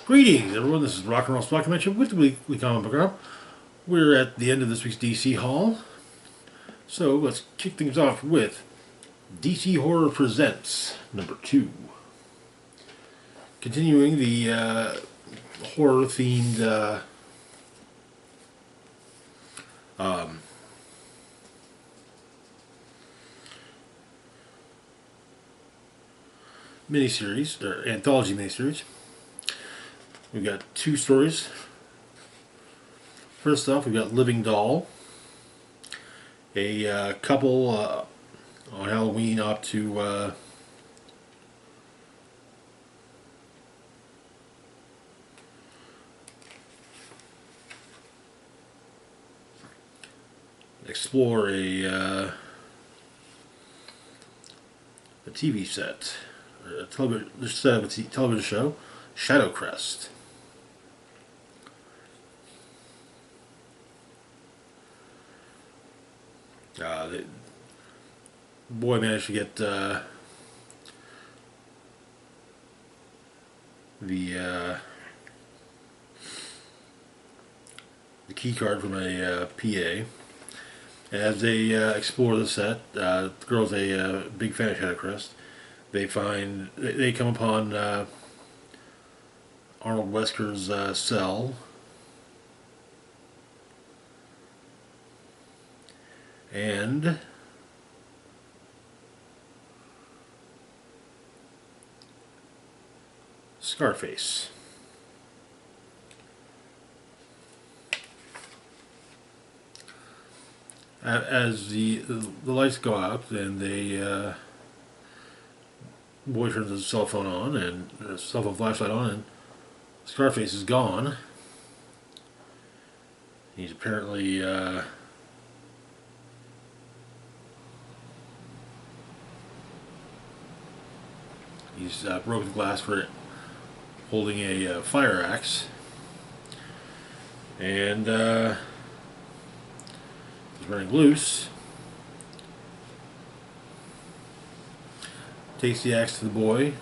Greetings, everyone. This is Rock and Roll Spot Convention with the Weekly Comic Book Hour. We're at the end of this week's DC Haul, so let's kick things off with DC Horror Presents #2. Continuing the horror-themed miniseries, or anthology miniseries. We've got two stories. First off, we've got Living Doll. A couple on Halloween opt to explore a TV set, or a television set of a television show, Shadow Crest. The boy managed to get the key card from a PA. As they explore the set, the girl's a big fan of Shadow Crest. They come upon Arnold Wesker's cell. And Scarface. As the lights go out and the boy turns his cell phone on and cell phone flashlight on, and Scarface is gone. He's apparently he's broken glass for it, holding a fire axe, and he's running loose. Takes the axe to the boy,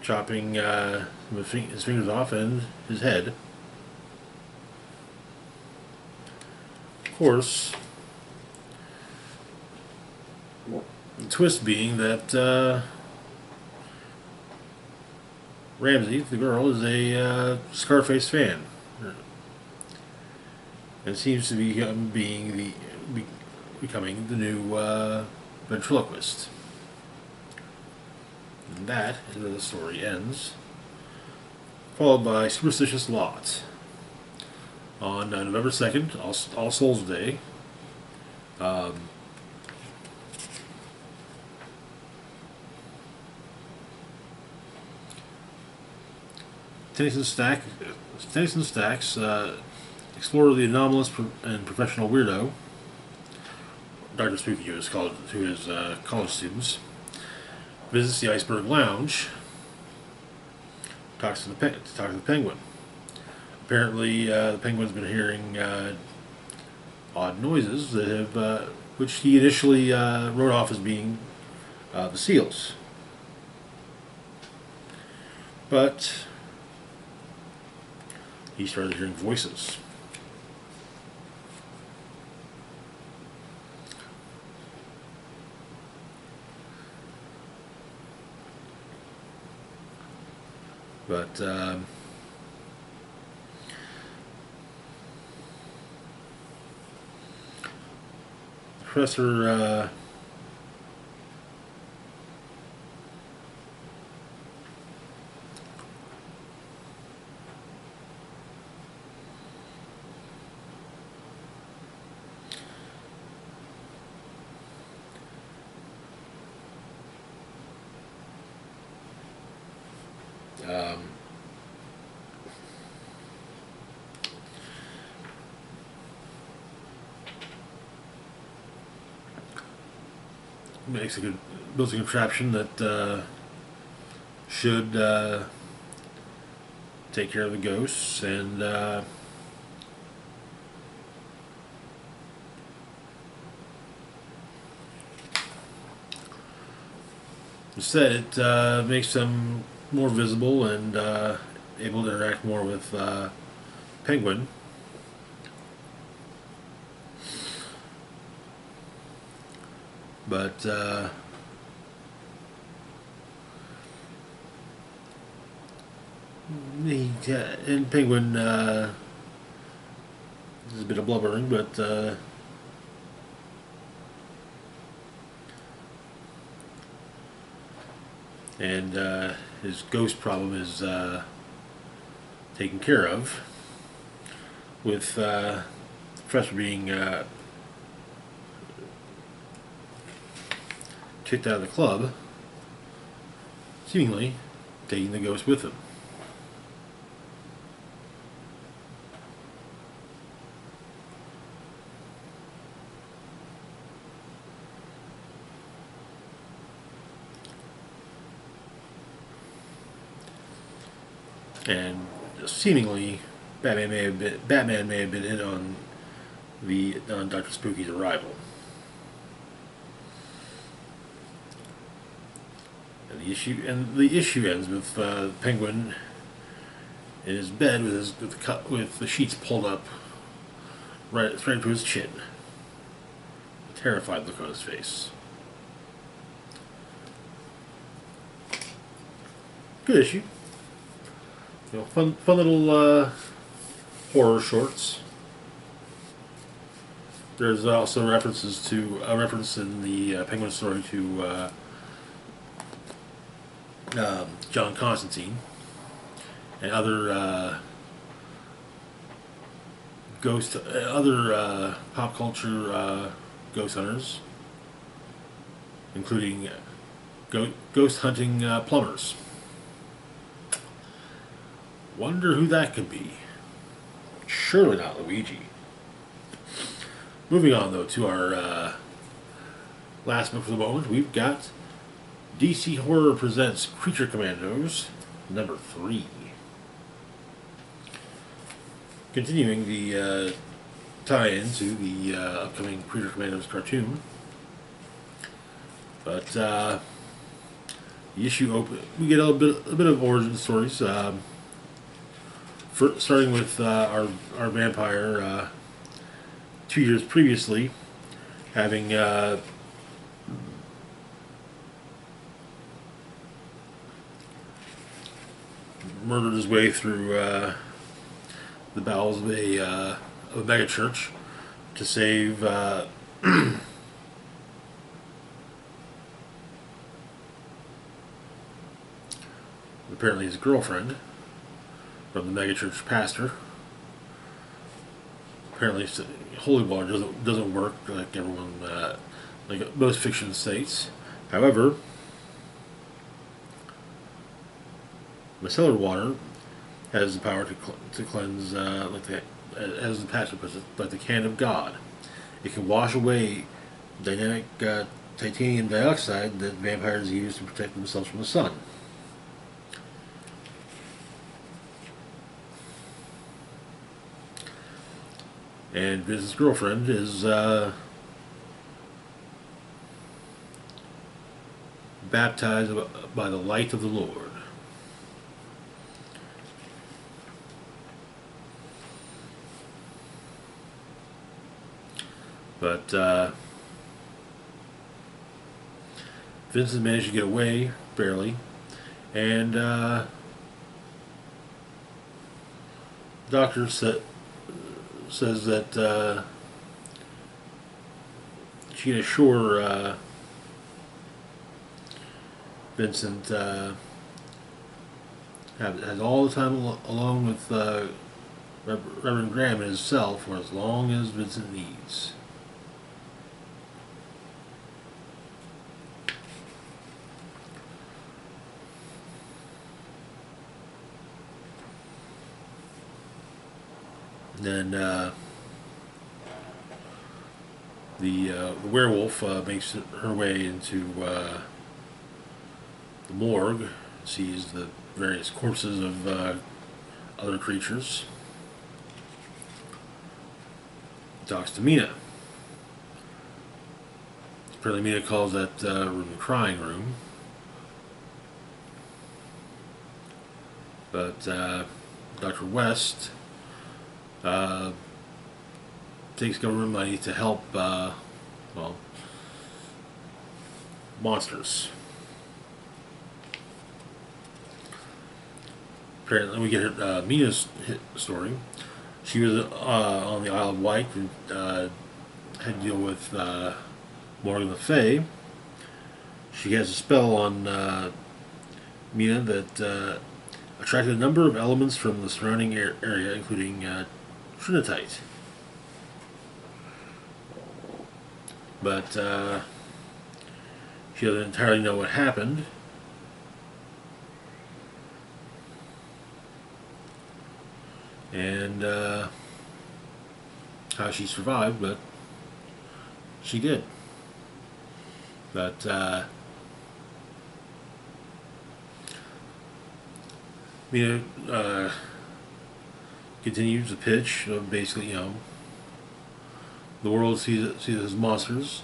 chopping his fingers off and his head. Of course, the twist being that Ramsey, the girl, is a Scarface fan, and seems to be becoming the new ventriloquist. And that is where the story ends, followed by Superstitious Lot on November 2nd, All Souls Day. Tennyson Stacks explore the anomalous and professional weirdo, Dr. Spooky to his college students, visits the Iceberg Lounge, talks to the Penguin. Apparently, the Penguin's been hearing odd noises that have, which he initially wrote off as being the seals, but he started hearing voices. But Professor builds a contraption that should take care of the ghosts, and Instead, it makes them more visible and able to interact more with Penguin. But and Penguin is a bit of blubbering, but and his ghost problem is taken care of, with the Professor being kicked out of the club, seemingly taking the ghost with him. And seemingly, Batman may have been in on Dr. Spooky's arrival. And the issue ends with Penguin in his bed with the sheets pulled up right to his chin. A terrified look on his face. Good issue. You know, fun little horror shorts. There's also references to a reference in the Penguin story to John Constantine and other pop culture ghost hunters, including ghost hunting plumbers. Wonder who that could be. Surely not Luigi. Moving on, though, to our last book for the moment, we've got DC Horror Presents Creature Commandos, number 3. Continuing the tie-in to the upcoming Creature Commandos cartoon. But the issue open, we get a bit of origin stories. Starting with our vampire 2 years previously, having murdered his way through the bowels of a megachurch to save apparently his girlfriend from the megachurch pastor. Apparently, holy water doesn't work like everyone, like most fiction states. However, micellar water has the power to cleanse, as the pastor puts it, like the hand of God. It can wash away dynamic titanium dioxide that vampires use to protect themselves from the sun. And Vince's girlfriend is baptized by the light of the Lord. But Vincent managed to get away, barely, and doctor says that she can assure Vincent has all the time along with Reverend Graham in his cell for as long as Vincent needs. Then the werewolf makes her way into the morgue, sees the various corpses of other creatures, talks to Mina. Apparently Mina calls that room the crying room, But Dr. West takes government money to help, well, monsters. Apparently, we get Mina's story. She was on the Isle of Wight and had to deal with Morgan Le Fay. She has a spell on Mina that attracted a number of elements from the surrounding area, including Trinitite. But she doesn't entirely know what happened. And how she survived, but she did. But Mina continues to pitch of basically, the world sees it as monsters,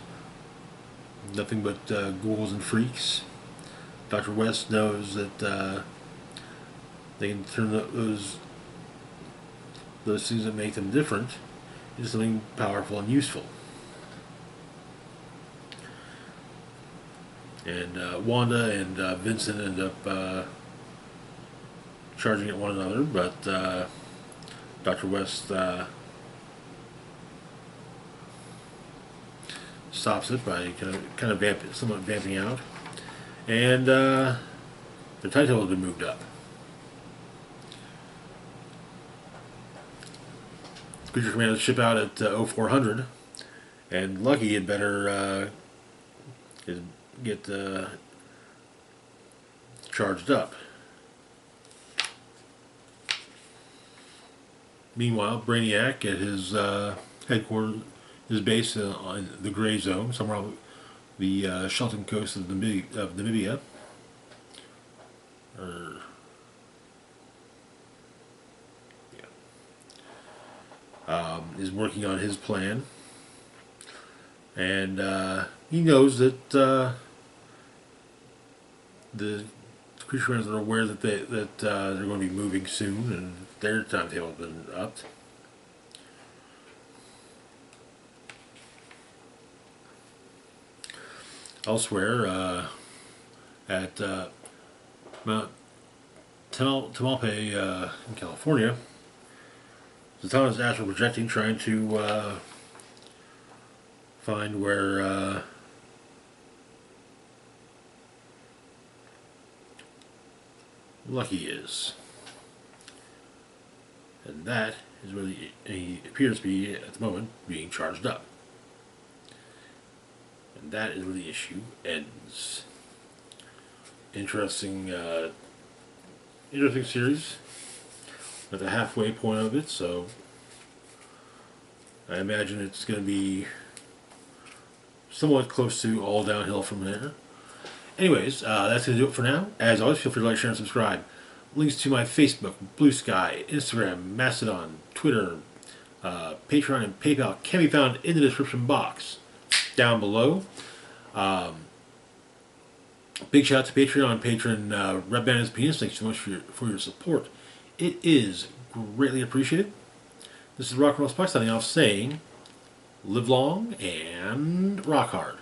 nothing but ghouls and freaks. Dr. West knows that they can turn those things that make them different into something powerful and useful. And Wanda and Vincent end up charging at one another, but Dr. West stops it by kind of somewhat vamping out, and their title has been moved up. Creature Commandos ship out at 0400, and Lucky had better get charged up. Meanwhile, Brainiac at his headquarters, his base on the Gray Zone, somewhere on the Shelton coast of Namibia, is working on his plan, and he knows that the creature runners are aware that they're going to be moving soon, and their timetable has been upped. Elsewhere, at Mount Tamalpais in California, Zatanna is astral projecting, trying to find where Lucky is. And that is where he appears to be, at the moment, being charged up. And that is where the issue ends. Interesting series. At the halfway point of it, so I imagine it's going to be somewhat close to all downhill from there. Anyways, that's going to do it for now. As always, feel free to like, share, and subscribe. Links to my Facebook, Blue Sky, Instagram, Mastodon, Twitter, Patreon, and PayPal can be found in the description box down below. Big shout out to Patreon patron Red Bandit's Penis. Thanks so much for your support. It is greatly appreciated. This is Rock and Roll Spike signing off saying, live long and rock hard.